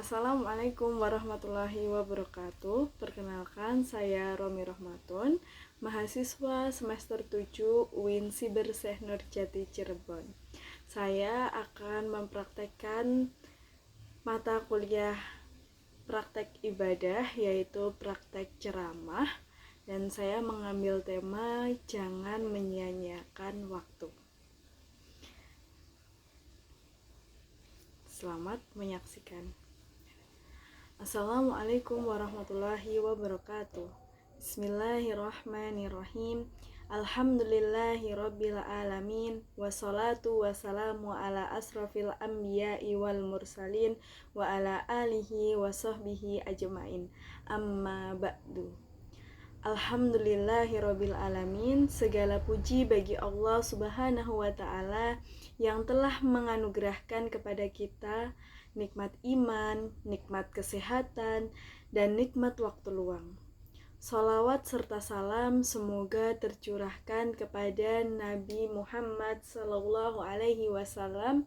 Assalamualaikum warahmatullahi wabarakatuh. Perkenalkan, saya Romi Rohmatun, mahasiswa semester 7 UIN Sibersyekh Nurjati Cirebon. Saya akan mempraktekkan mata kuliah praktek ibadah, yaitu praktek ceramah, dan saya mengambil tema jangan menyia-nyiakan waktu. Selamat menyaksikan. Assalamualaikum warahmatullahi wabarakatuh. Bismillahirrahmanirrahim. Alhamdulillahi rabbil alamin. Wassalatu wassalamu ala asrafil anbiya'i wal mursalin wa ala alihi wa sahbihi ajmain. Amma ba'du. Alhamdulillahi rabbil alamin. Segala puji bagi Allah subhanahu wa ta'ala yang telah menganugerahkan kepada kita nikmat iman, nikmat kesehatan, dan nikmat waktu luang. Sholawat serta salam semoga tercurahkan kepada Nabi Muhammad SAW,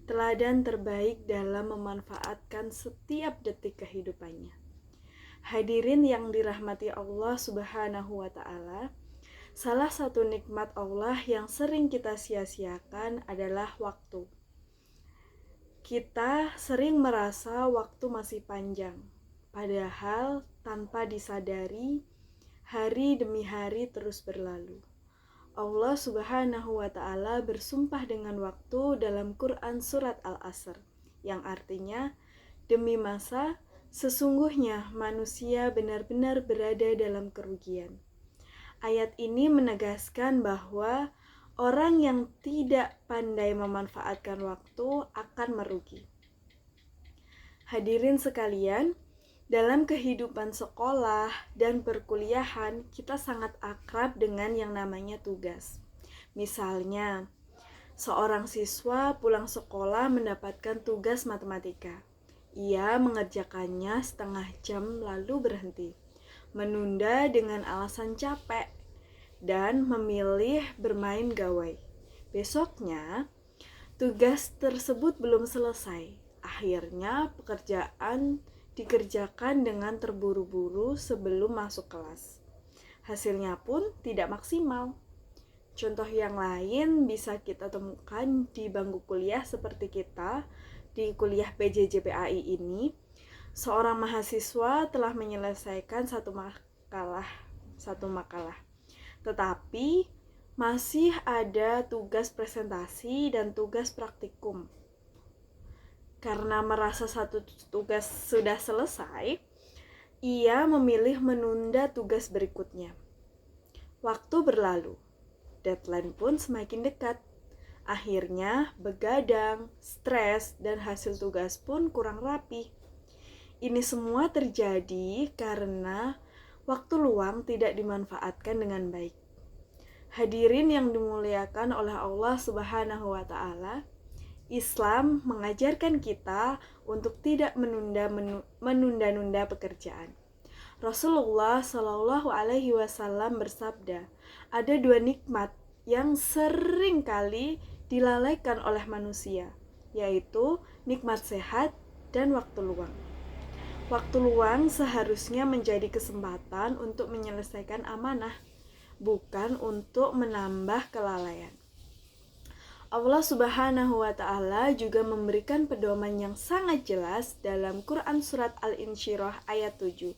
teladan terbaik dalam memanfaatkan setiap detik kehidupannya. Hadirin yang dirahmati Allah Subhanahu wa Ta'ala, salah satu nikmat Allah yang sering kita sia-siakan adalah waktu. Kita sering merasa waktu masih panjang, padahal tanpa disadari, hari demi hari terus berlalu. Allah Subhanahu wa Ta'ala bersumpah dengan waktu dalam Quran Surat Al-Asr, yang artinya, demi masa, sesungguhnya manusia benar-benar berada dalam kerugian. Ayat ini menegaskan bahwa orang yang tidak pandai memanfaatkan waktu akan merugi. Hadirin sekalian, dalam kehidupan sekolah dan perkuliahan, kita sangat akrab dengan yang namanya tugas. Misalnya, seorang siswa pulang sekolah mendapatkan tugas matematika. Ia mengerjakannya setengah jam lalu berhenti, menunda dengan alasan capek, dan memilih bermain gawai. Besoknya, tugas tersebut belum selesai. Akhirnya, pekerjaan dikerjakan dengan terburu-buru sebelum masuk kelas. Hasilnya pun tidak maksimal. Contoh yang lain bisa kita temukan di bangku kuliah seperti kita di kuliah PJJ-PAI ini. Seorang mahasiswa telah menyelesaikan satu makalah. Tetapi masih ada tugas presentasi dan tugas praktikum. Karena merasa satu tugas sudah selesai, ia memilih menunda tugas berikutnya. Waktu berlalu, deadline pun semakin dekat. Akhirnya begadang, stres, dan hasil tugas pun kurang rapi. Ini semua terjadi karena waktu luang tidak dimanfaatkan dengan baik. Hadirin yang dimuliakan oleh Allah Subhanahu wa Ta'ala, Islam mengajarkan kita untuk tidak menunda-nunda pekerjaan. Rasulullah Shallallahu Alaihi Wasallam bersabda, ada dua nikmat yang sering kali dilalaikan oleh manusia, yaitu nikmat sehat dan waktu luang. Waktu luang seharusnya menjadi kesempatan untuk menyelesaikan amanah, bukan untuk menambah kelalaian. Allah Subhanahu wa Ta'ala juga memberikan pedoman yang sangat jelas dalam Quran Surat Al-Insyirah ayat 7,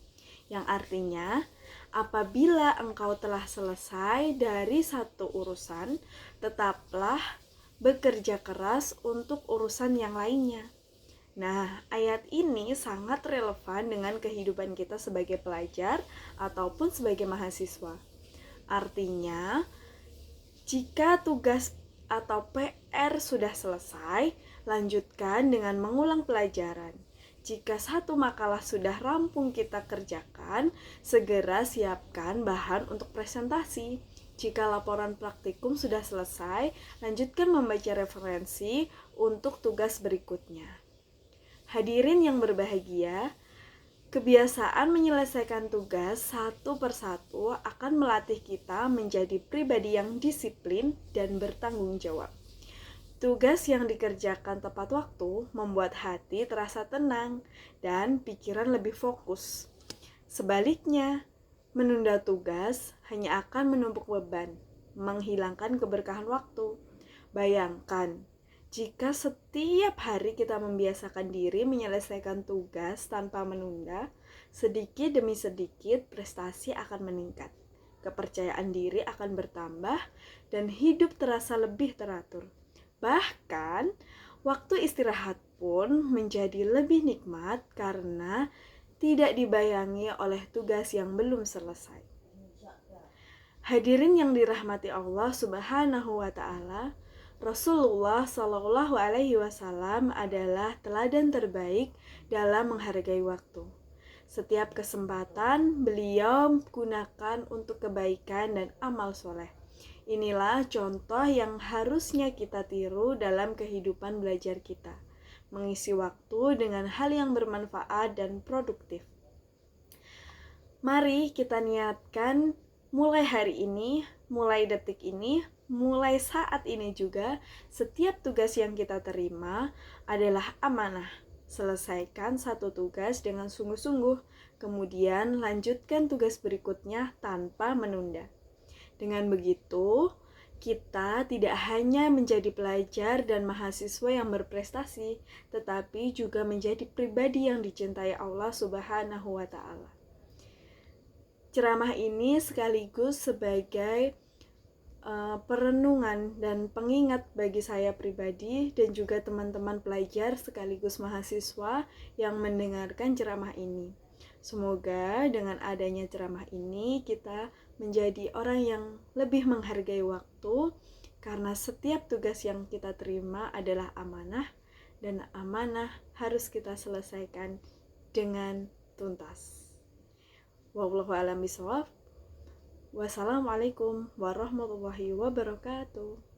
yang artinya, apabila engkau telah selesai dari satu urusan, tetaplah bekerja keras untuk urusan yang lainnya. Nah, ayat ini sangat relevan dengan kehidupan kita sebagai pelajar ataupun sebagai mahasiswa. Artinya, jika tugas atau PR sudah selesai, lanjutkan dengan mengulang pelajaran. Jika satu makalah sudah rampung kita kerjakan, segera siapkan bahan untuk presentasi. Jika laporan praktikum sudah selesai, lanjutkan membaca referensi untuk tugas berikutnya. Hadirin yang berbahagia, kebiasaan menyelesaikan tugas satu persatu akan melatih kita menjadi pribadi yang disiplin dan bertanggung jawab. Tugas yang dikerjakan tepat waktu membuat hati terasa tenang dan pikiran lebih fokus. Sebaliknya, menunda tugas hanya akan menumpuk beban, menghilangkan keberkahan waktu. Bayangkan, jika setiap hari kita membiasakan diri menyelesaikan tugas tanpa menunda, sedikit demi sedikit prestasi akan meningkat. Kepercayaan diri akan bertambah dan hidup terasa lebih teratur. Bahkan, waktu istirahat pun menjadi lebih nikmat karena tidak dibayangi oleh tugas yang belum selesai. Hadirin yang dirahmati Allah Subhanahu wa taala, Rasulullah Shallallahu alaihi wasallam adalah teladan terbaik dalam menghargai waktu. Setiap kesempatan beliau gunakan untuk kebaikan dan amal soleh. Inilah contoh yang harusnya kita tiru dalam kehidupan belajar kita. Mengisi waktu dengan hal yang bermanfaat dan produktif. Mari kita niatkan mulai hari ini, mulai detik ini, mulai saat ini juga, setiap tugas yang kita terima adalah amanah. Selesaikan satu tugas dengan sungguh-sungguh, kemudian lanjutkan tugas berikutnya tanpa menunda. Dengan begitu, kita tidak hanya menjadi pelajar dan mahasiswa yang berprestasi, tetapi juga menjadi pribadi yang dicintai Allah Subhanahu wa taala. Ceramah ini sekaligus sebagai perenungan dan pengingat bagi saya pribadi dan juga teman-teman pelajar sekaligus mahasiswa yang mendengarkan ceramah ini. Semoga dengan adanya ceramah ini kita menjadi orang yang lebih menghargai waktu, karena setiap tugas yang kita terima adalah amanah dan amanah harus kita selesaikan dengan tuntas. Wallahu a'lam bishawab. Wassalamualaikum warahmatullahi wabarakatuh.